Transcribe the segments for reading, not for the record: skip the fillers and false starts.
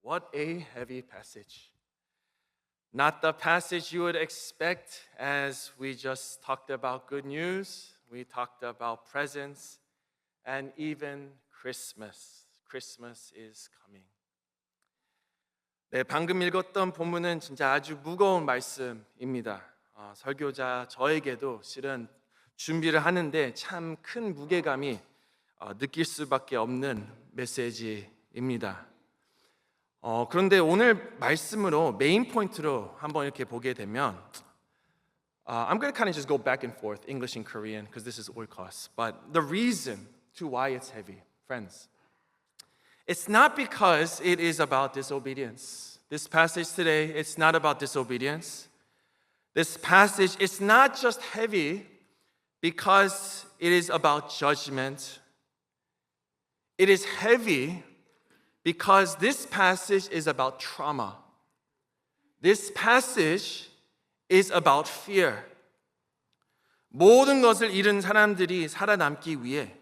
What a heavy passage. Not the passage you would expect as we just talked about good news, we talked about presents, and even Christmas. Christmas is coming. 네, 방금 읽었던 본문은 진짜 아주 무거운 말씀입니다. 설교자 저에게도 실은 준비를 하는데 참 큰 무게감이 느낄 수밖에 없는 메시지입니다. 그런데 오늘 말씀으로 메인 포인트로 한번 이렇게 보게 되면 I'm going to kind of just go back and forth, English and Korean, because this is Orkos. But the reason to why it's heavy, friends, it's not because it is about disobedience. This passage today, it's not about disobedience. This passage is not just heavy because it is about judgment. It is heavy because this passage is about trauma. This passage is about fear. 모든 것을 잃은 사람들이 살아남기 위해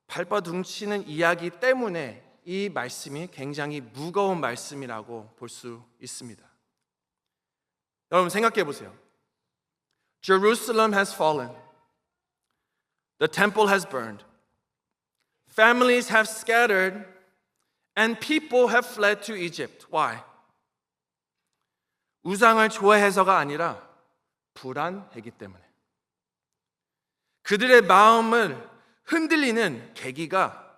발버둥치는 이야기 때문에 이 말씀이 굉장히 무거운 말씀이라고 볼 수 있습니다. 여러분 생각해 보세요. Jerusalem has fallen. The temple has burned. Families have scattered. And people have fled to Egypt. Why? 우상을 좋아해서가 아니라 불안했기 때문에. 그들의 마음을 흔들리는 계기가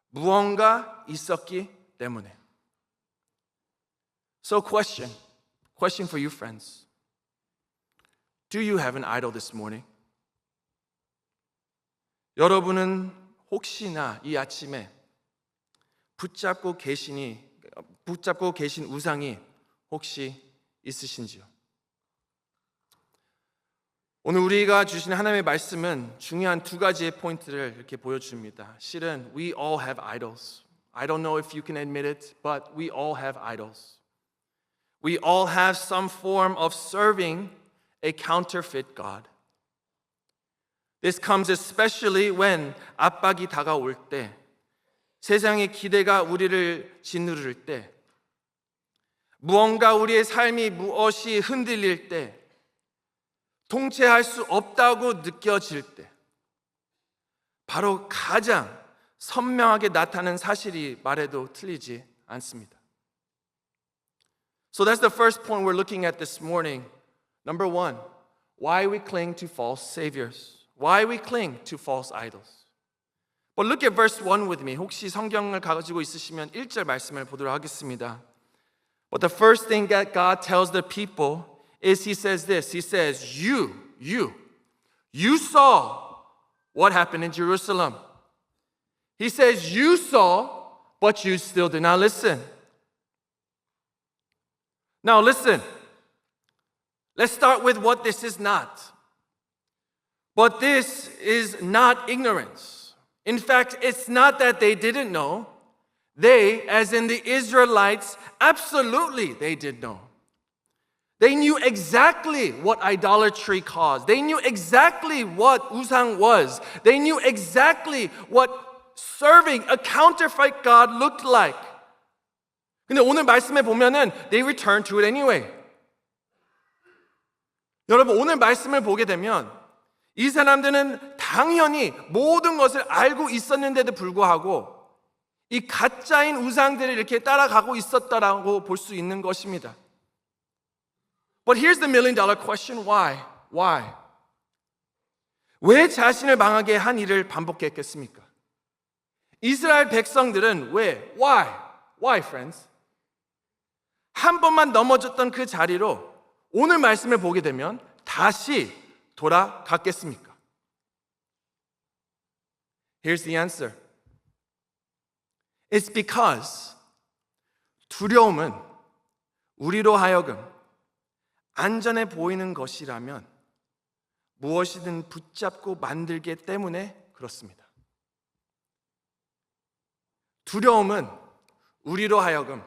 무언가 있었기 때문에. So question for you friends. Do you have an idol this morning? 여러분은 혹시나 이 아침에 붙잡고 계신 우상이 혹시 있으신지요? 오늘 우리가 주신 하나님의 말씀은 중요한 두 가지의 포인트를 이렇게 보여줍니다. 실은 we all have idols. I don't know if you can admit it, but we all have idols. We all have some form of serving a counterfeit God. This comes especially when 압박이 다가올 때, 세상의 기대가 우리를 짓누를 때, 무언가 우리의 삶이 무엇이 흔들릴 때, 통제할 수 없다고 느껴질 때, 바로 가장 선명하게 나타나는 사실이 말해도 틀리지 않습니다. So that's the first point we're looking at this morning. Number one, why we cling to false saviors. Why we cling to false idols. But look at verse 1 with me. 혹시 성경을 가지고 있으시면 1절 말씀을 보도록 하겠습니다. But the first thing that God tells the people is He says this. He says, you saw what happened in Jerusalem. He says, you saw, but you still did not listen. Now listen. Let's start with what this is not. But this is not ignorance. In fact, it's not that they didn't know. They, as in the Israelites, absolutely they did know. They knew exactly what idolatry caused. They knew exactly what usang was. They knew exactly what serving a counterfeit God looked like. 근데 오늘 말씀에 보면은 they returned to it anyway. 여러분 오늘 말씀을 보게 되면 이 사람들은 당연히 모든 것을 알고 있었는데도 불구하고 이 가짜인 우상들을 이렇게 따라가고 있었다라고 볼 수 있는 것입니다. But here's the $1,000,000 question. Why? Why? 왜 자신을 망하게 한 일을 반복했겠습니까? 이스라엘 백성들은 왜? Why? Why, friends? 한 번만 넘어졌던 그 자리로 오늘 말씀을 보게 되면 다시 돌아갔겠습니까? Here's the answer. It's because 두려움은 우리로 하여금 안전해 보이는 것이라면 무엇이든 붙잡고 만들기 때문에 그렇습니다. 두려움은 우리로 하여금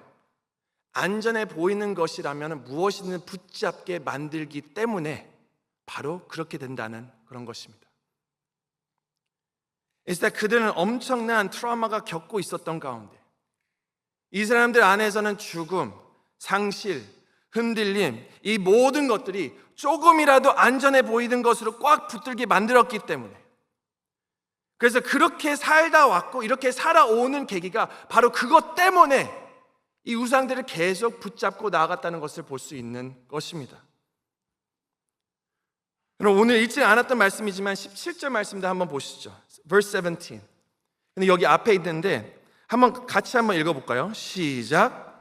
안전해 보이는 것이라면 무엇이든 붙잡게 만들기 때문에 바로 그렇게 된다는 그런 것입니다. It's that 그들은 엄청난 트라우마가 겪고 있었던 가운데 이 사람들 안에서는 죽음, 상실, 흔들림, 이 모든 것들이 조금이라도 안전해 보이는 것으로 꽉 붙들게 만들었기 때문에, 그래서 그렇게 살다 왔고 이렇게 살아오는 계기가 바로 그것 때문에 이 우상들을 계속 붙잡고 나아갔다는 것을 볼 수 있는 것입니다. 그럼 오늘 읽지 않았던 말씀이지만 17절 말씀도 한번 보시죠. Verse 17. 근데 여기 앞에 있는데 같이 한번 읽어볼까요? 시작.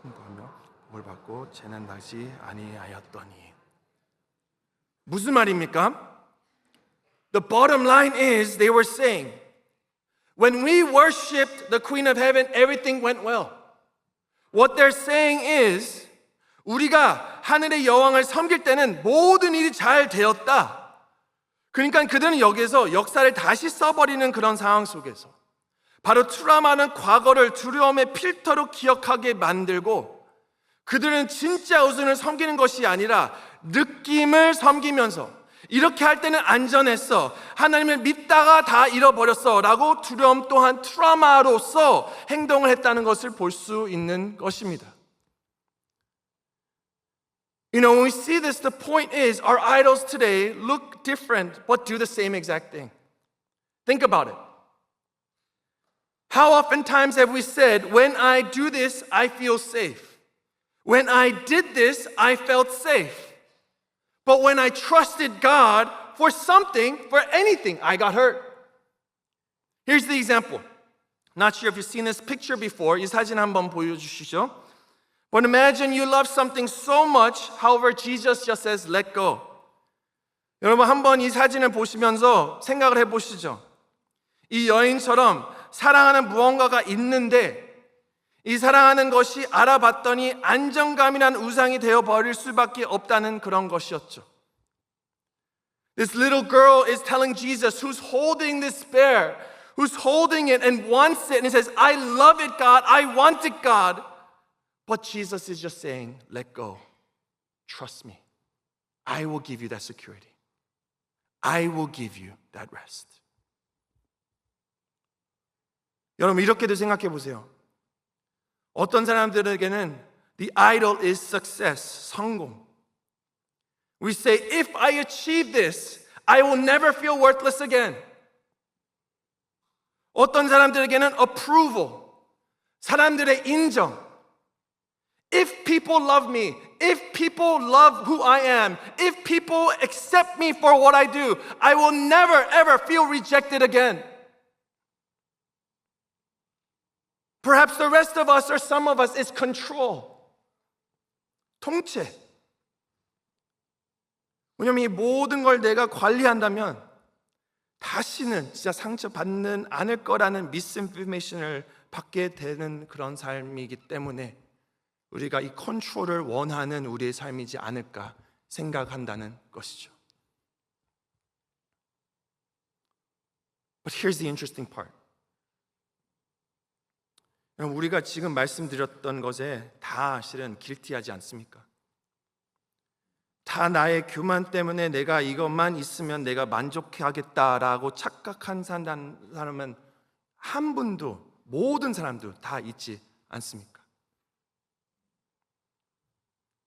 풍부하며 뭘 받고 재난 나지 아니하였더니. 무슨 말입니까? The bottom line is they were saying, when we worshipped the Queen of Heaven, everything went well. What they're saying is, 우리가 하늘의 여왕을 섬길 때는 모든 일이 잘 되었다. 그러니까 그들은 여기에서 역사를 다시 써버리는 그런 상황 속에서 바로 트라우마는 과거를 두려움의 필터로 기억하게 만들고, 그들은 진짜 우상을 섬기는 것이 아니라 느낌을 섬기면서 이렇게 할 때는 안전했어, 하나님을 믿다가 다 잃어버렸어 라고 두려움 또한 트라우마로서 행동을 했다는 것을 볼 수 있는 것입니다. When we see this, the point is our idols today look different but do the same exact thing. Think about it. How oftentimes have we said, when I do this, I feel safe. When I did this, I felt safe. But when I trusted God for something, for anything, I got hurt. Here's the example. Not sure if you've seen this picture before. 이 사진 한번 보여주시죠. But imagine you love something so much, however, Jesus just says, let go. 여러분 한번 이 사진을 보시면서 생각을 해보시죠. 이 여인처럼 사랑하는 무언가가 있는데 이 사랑하는 것이 알아봤더니 안정감이란 우상이 되어버릴 수밖에 없다는 그런 것이었죠. This little girl is telling Jesus, who's holding this bear, who's holding it and wants it, and he says, I love it, God, I want it, God. But Jesus is just saying, let go. Trust me. I will give you that security. I will give you that rest. 여러분 이렇게도 생각해 보세요. 어떤 사람들에게는 the idol is success, 성공. We say, if I achieve this, I will never feel worthless again. 어떤 사람들에게는 approval, 사람들의 인정. If people love me, if people love who I am, if people accept me for what I do, I will never ever feel rejected again. Perhaps the rest of us or some of us is control. 통치. 왜냐면 이 모든 걸 내가 관리한다면 다시는 진짜 상처받는 않을 거라는 미스인포메이션을 받게 되는 그런 삶이기 때문에 우리가 이 컨트롤을 원하는 우리의 삶이지 않을까 생각한다는 것이죠. But here's the interesting part. 우리가 지금 말씀드렸던 것에 다 실은 길티하지 않습니까? 다 나의 교만 때문에 내가 이것만 있으면 내가 만족하겠다라고 착각한 사람은 한 분도, 모든 사람도 다 있지 않습니까?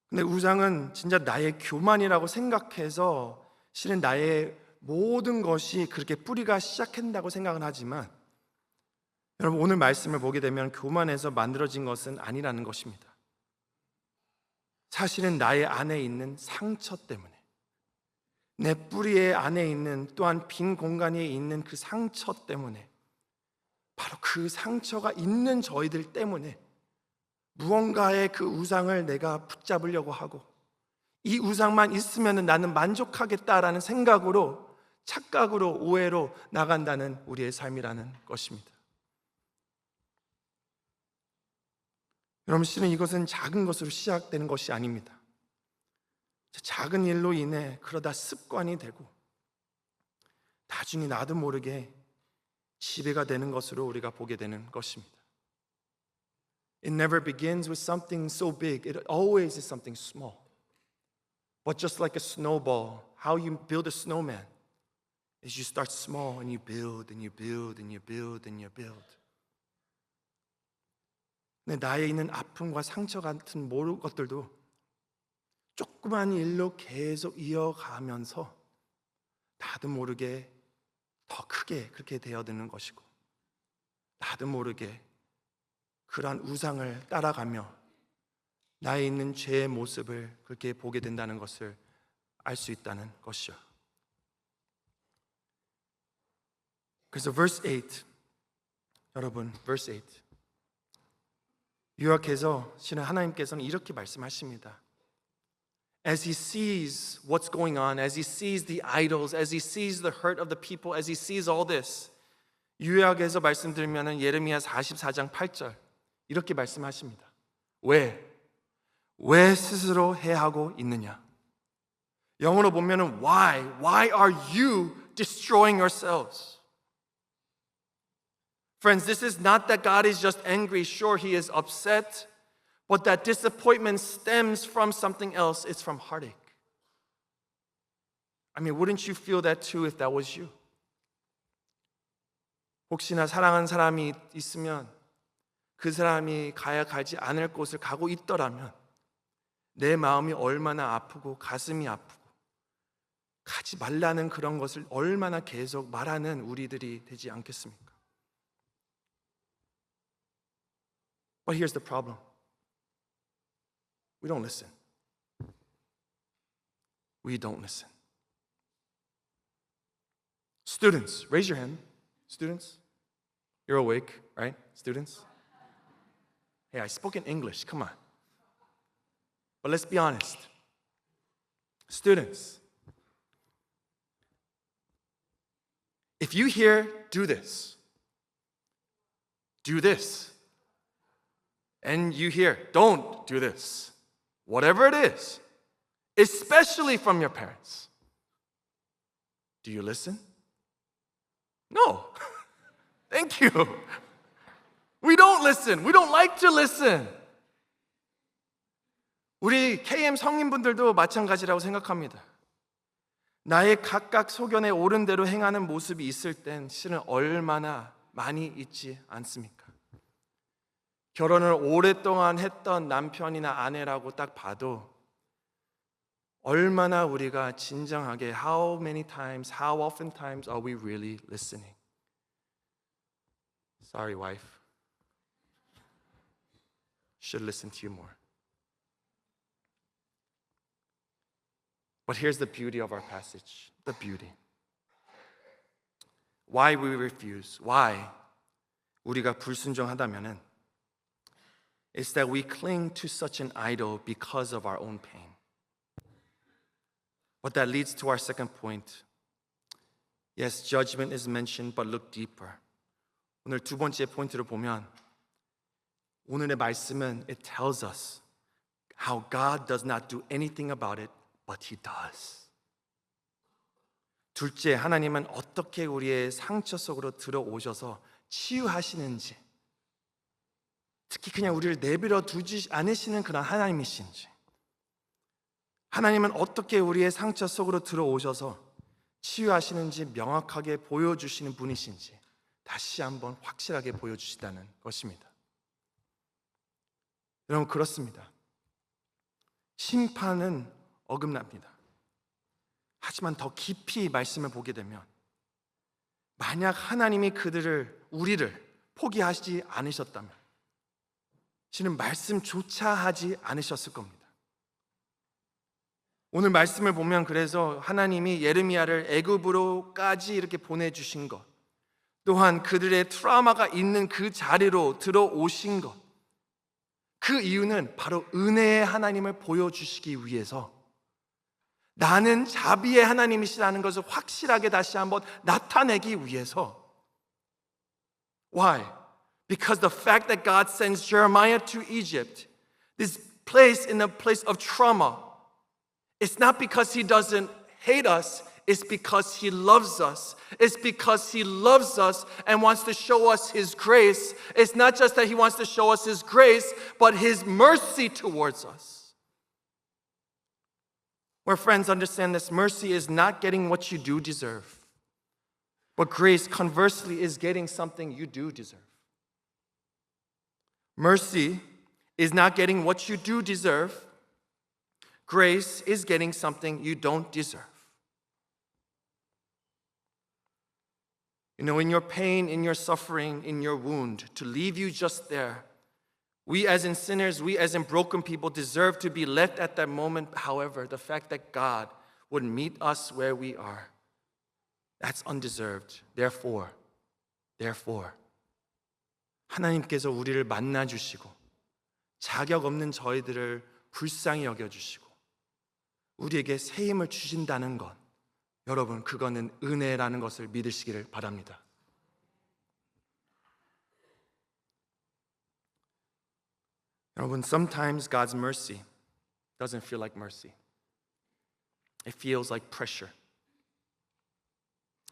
근데 우상은 진짜 나의 교만이라고 생각해서 실은 나의 모든 것이 그렇게 뿌리가 시작한다고 생각은 하지만 여러분 오늘 말씀을 보게 되면 교만에서 만들어진 것은 아니라는 것입니다. 사실은 나의 안에 있는 상처 때문에, 내 뿌리의 안에 있는 또한 빈 공간에 있는 그 상처 때문에, 바로 그 상처가 있는 저희들 때문에 무언가의 그 우상을 내가 붙잡으려고 하고 이 우상만 있으면 나는 만족하겠다라는 생각으로, 착각으로, 오해로 나간다는 우리의 삶이라는 것입니다. 여러분 실은 이것은 작은 것으로 시작되는 것이 아닙니다. 작은 일로 인해 그러다 습관이 되고 나중에 나도 모르게 지배가 되는 것으로 우리가 보게 되는 것입니다. It never begins with something so big. It always is something small. But just like a snowball, how you build a snowman is you start small and you build and you build and you build and you build. 근데 나에 있는 아픔과 상처 같은 모든 것들도 조그만 일로 계속 이어가면서 나도 모르게 더 크게 그렇게 되어드는 것이고, 나도 모르게 그러한 우상을 따라가며 나에 있는 죄의 모습을 그렇게 보게 된다는 것을 알 수 있다는 것이죠. 그래서 verse 8, 여러분, verse 8, 유학해서 실은 하나님께서는 이렇게 말씀하십니다. As he sees what's going on, as he sees the idols, as he sees the hurt of the people, as he sees all this, 유학에서 말씀드리면 예레미야 44장 8절 이렇게 말씀하십니다. 왜 스스로 해하고 있느냐? 영어로 보면은 why are you destroying yourselves? Friends, this is not that God is just angry. Sure, he is upset, but that disappointment stems from something else. It's from heartache. I mean, wouldn't you feel that too if that was you? 혹시나 사랑하는 사람이 있으면 그 사람이 가지 않을 곳을 가고 있더라면 내 마음이 얼마나 아프고 가슴이 아프고 가지 말라는 그런 것을 얼마나 계속 말하는 우리들이 되지 않겠습니까? But here's the problem. We don't listen. We don't listen. Students, raise your hand. Students, you're awake, right? Students? Hey, I spoke in English, come on. But let's be honest. Students, if you hear, do this, and you hear, don't do this, whatever it is, especially from your parents, do you listen? No. Thank you. We don't listen. We don't like to listen. 우리 KM 성인분들도 마찬가지라고 생각합니다. 나의 각각 소견에 옳은 대로 행하는 모습이 있을 땐 실은 얼마나 많이 있지 않습니까? 결혼을 오랫동안 했던 남편이나 아내라고 딱 봐도 얼마나 우리가 진정하게 how many times, how often times are we really listening? Sorry, wife. Should listen to you more. But here's the beauty of our passage. The beauty. Why we refuse. Why 우리가 불순종하다면은 it's that we cling to such an idol because of our own pain. But that leads to our second point. Yes, judgment is mentioned, but look deeper. 오늘 두 번째 포인트를 보면 오늘의 말씀은 it tells us how God does not do anything about it, but He does. 둘째, 하나님은 어떻게 우리의 상처 속으로 들어오셔서 치유하시는지, 특히 그냥 우리를 내버려 두지 않으시는 그런 하나님이신지, 하나님은 어떻게 우리의 상처 속으로 들어오셔서 치유하시는지 명확하게 보여주시는 분이신지 다시 한번 확실하게 보여주시다는 것입니다. 여러분, 그렇습니다. 심판은 어긋납니다. 하지만 더 깊이 말씀을 보게 되면 만약 하나님이 우리를 포기하지 않으셨다면 실은 말씀조차 하지 않으셨을 겁니다. 오늘 말씀을 보면 그래서 하나님이 예레미야를 애굽으로까지 이렇게 보내주신 것, 또한 그들의 트라우마가 있는 그 자리로 들어오신 것, 그 이유는 바로 은혜의 하나님을 보여주시기 위해서 나는 자비의 하나님이시라는 것을 확실하게 다시 한번 나타내기 위해서. Why? Because the fact that God sends Jeremiah to Egypt, this place in a place of trauma, it's not because He doesn't hate us, It's because He loves us. It's because He loves us and wants to show us His grace. It's not just that He wants to show us His grace, but His mercy towards us. Where friends understand this, mercy is not getting what you do deserve. But grace, conversely, is getting something you do deserve. Mercy is not getting what you do deserve. Grace is getting something you don't deserve. You know, in your pain, in your suffering, in your wound, to leave you just there, we as in sinners, we as in broken people deserve to be left at that moment. However, the fact that God would meet us where we are, that's undeserved. Therefore, 하나님께서 우리를 만나주시고 자격 없는 저희들을 불쌍히 여겨주시고 우리에게 새 힘을 주신다는 것, 여러분, 그거는 은혜라는 것을 믿으시기를 바랍니다. 여러분, sometimes God's mercy doesn't feel like mercy. It feels like pressure.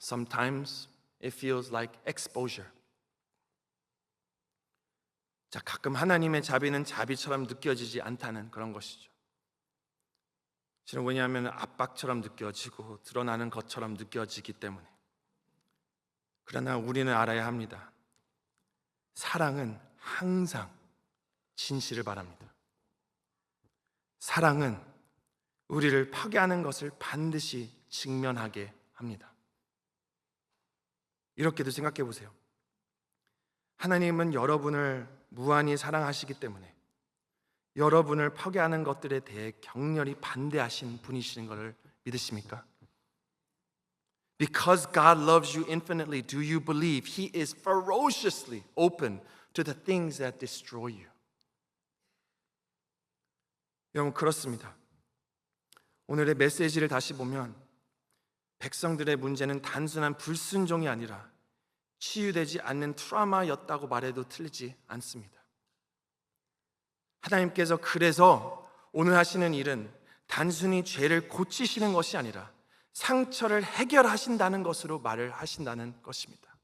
Sometimes it feels like exposure. 자, 가끔 하나님의 자비는 자비처럼 느껴지지 않다는 그런 것이죠. 실은 왜냐하면 압박처럼 느껴지고 드러나는 것처럼 느껴지기 때문에. 그러나 우리는 알아야 합니다. 사랑은 항상 진실을 바랍니다. 사랑은 우리를 파괴하는 것을 반드시 직면하게 합니다. 이렇게도 생각해 보세요. 하나님은 여러분을 무한히 사랑하시기 때문에 여러분을 파괴하는 것들에 대해 격렬히 반대하신 분이시는 것을 믿으십니까? Because God loves you infinitely, do you believe He is ferociously open to the things that destroy you? 여러분, 그렇습니다. 오늘의 메시지를 다시 보면 백성들의 문제는 단순한 불순종이 아니라 치유되지 않는 트라우마였다고 말해도 틀리지 않습니다. 하나님께서 그래서 오늘 하시는 일은 단순히 죄를 고치시는 것이 아니라 상처를 해결하신다는 것으로 말을 하신다는 것입니다.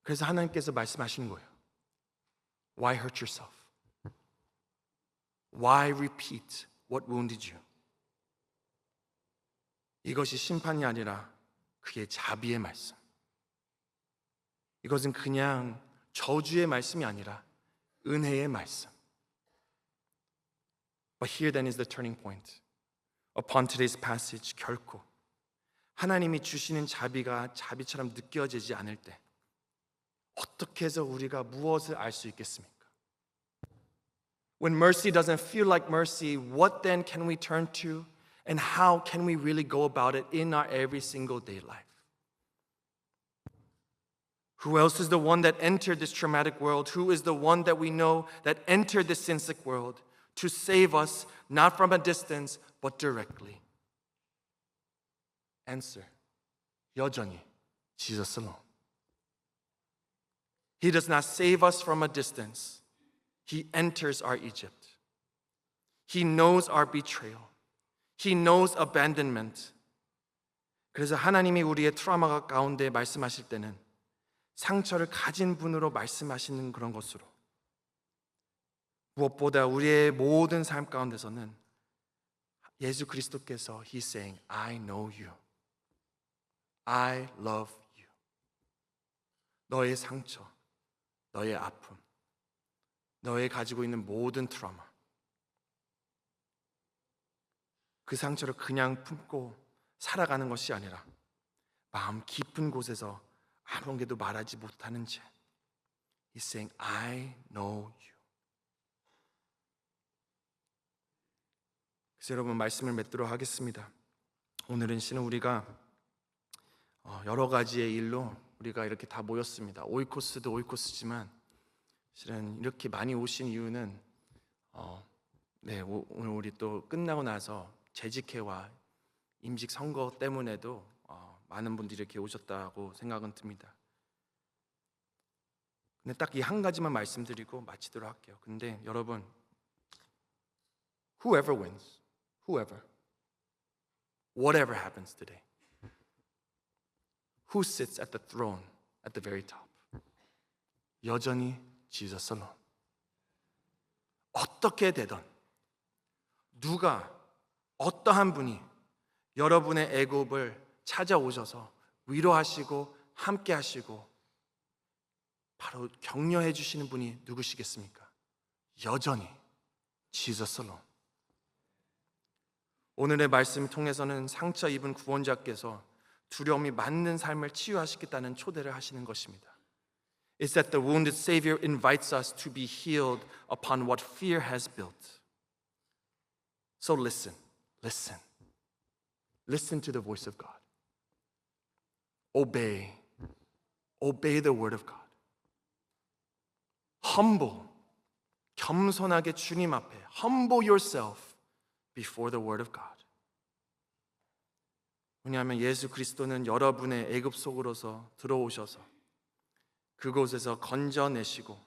그래서 하나님께서 말씀하시는 거예요. Why hurt yourself? Why repeat what wounded you? 이것이 심판이 아니라 그게 자비의 말씀. 이것은 그냥 저주의 말씀이 아니라 은혜의 말씀. But here then is the turning point. Upon today's passage, 결코 하나님이 주시는 자비가 자비처럼 느껴지지 않을 때 어떻게 해서 우리가 무엇을 알 수 있겠습니까? When mercy doesn't feel like mercy, what then can we turn to? And how can we really go about it in our every single day life? Who else is the one that entered this traumatic world? Who is the one that we know that entered this sin-sick world to save us, not from a distance, but directly? Answer, 여전히 Jesus alone. He does not save us from a distance. He enters our Egypt. He knows our betrayal. He knows abandonment. 그래서 하나님이 우리의 트라우마 가운데 말씀하실 때는 상처를 가진 분으로 말씀하시는 그런 것으로 무엇보다 우리의 모든 삶 가운데서는 예수 그리스도께서 He's saying, I know you. I love you. 너의 상처, 너의 아픔, 너의 가지고 있는 모든 트라우마, 그 상처를 그냥 품고 살아가는 것이 아니라 마음 깊은 곳에서 아무에게도 말하지 못하는 채 He's saying, I know you. 그래서 여러분 말씀을 맺도록 하겠습니다. 오늘은 실은 우리가 여러 가지의 일로 우리가 이렇게 다 모였습니다. 오이코스도 오이코스지만 실은 이렇게 많이 오신 이유는 오늘 우리 또 끝나고 나서 재직회와 임직 선거 때문에도 많은 분들이 이렇게 오셨다고 생각은 듭니다. 근데 딱 이 한 가지만 말씀드리고 마치도록 할게요. 근데 여러분, whoever wins, whoever. whatever happens today. Who sits at the throne at the very top? 여전히 Jesus alone. 어떻게 되든 누가 어떠한 분이 여러분의 애굽을 찾아오셔서 위로하시고 함께 하시고 바로 격려해 주시는 분이 누구시겠습니까? 여전히 Jesus alone. 오늘의 말씀을 통해서는 상처 입은 구원자께서 두려움이 맞는 삶을 치유하시겠다는 초대를 하시는 것입니다. It's that the wounded Savior invites us to be healed upon what fear has built. So listen, listen. Listen to the voice of God. Obey. Obey the word of God. Humble. 겸손하게 주님 앞에 humble yourself before the word of God. 왜냐하면 예수 그리스도는 여러분의 애굽 속으로서 들어오셔서 그곳에서 건져내시고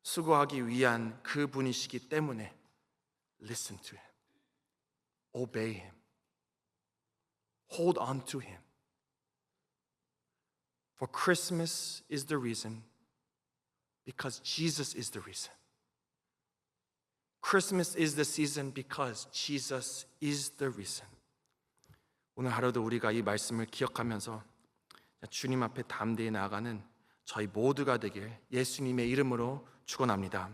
수고하기 위한 그분이시기 때문에 listen to him. Obey him. Hold on to him. For Christmas is the reason because Jesus is the reason. Christmas is the season because Jesus is the reason. 오늘 하루도 우리가 이 말씀을 기억하면서 주님 앞에 담대히 나아가는 저희 모두가 되길 예수님의 이름으로 축원합니다.